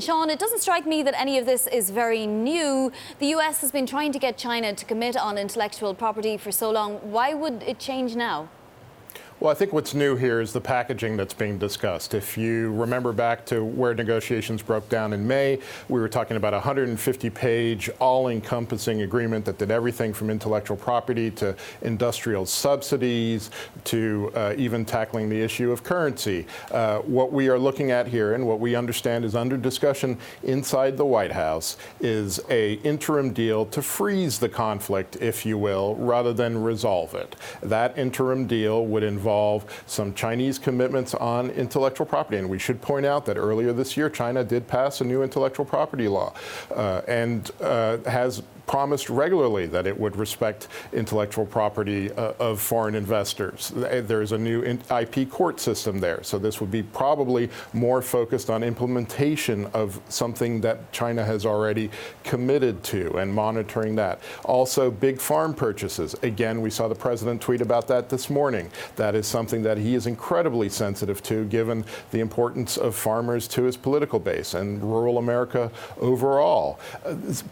Shawn, it doesn't strike me that any of this is very new. The US has been trying to get China to commit on intellectual property for so long. Why would it change now? Well, I think what's new here is the packaging that's being discussed. If you remember back to where negotiations broke down in May, we were talking about a 150-page, all-encompassing agreement that did everything from intellectual property to industrial subsidies to even tackling the issue of currency. What we are looking at here and what we understand is under discussion inside the White House is an interim deal to freeze the conflict, if you will, rather than resolve it. That interim deal would involve some Chinese commitments on intellectual property. And we should point out that earlier this year, China did pass a new intellectual property law and has promised regularly that it would respect intellectual property of foreign investors. There's a new IP court system there. So this would be probably more focused on implementation of something that China has already committed to and monitoring that. Also, big farm purchases. Again, we saw the president tweet about that this morning. That is something that he is incredibly sensitive to, given the importance of farmers to his political base and rural America overall.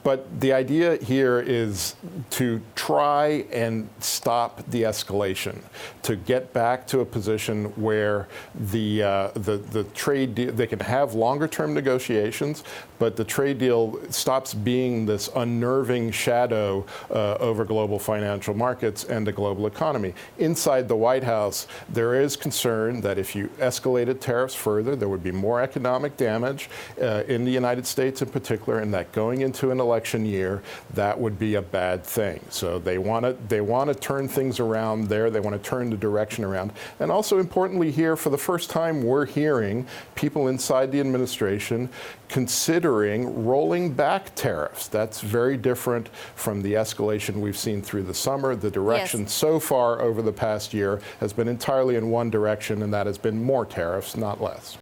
But the idea here is to try and stop the escalation, to get back to a position where the trade deal, they can have longer-term negotiations, but the trade deal stops being this unnerving shadow over global financial markets and the global economy. Inside the White House, there is concern that if you escalated tariffs further, there would be more economic damage in the United States in particular, and that going into an election year, that would be a bad thing. So they want to turn things around there. They want to turn the direction around. And also importantly here, for the first time, we're hearing people inside the administration considering rolling back tariffs. That's very different from the escalation we've seen through the summer. The direction so far over the past year has been entirely in one direction, and that has been more tariffs, not less.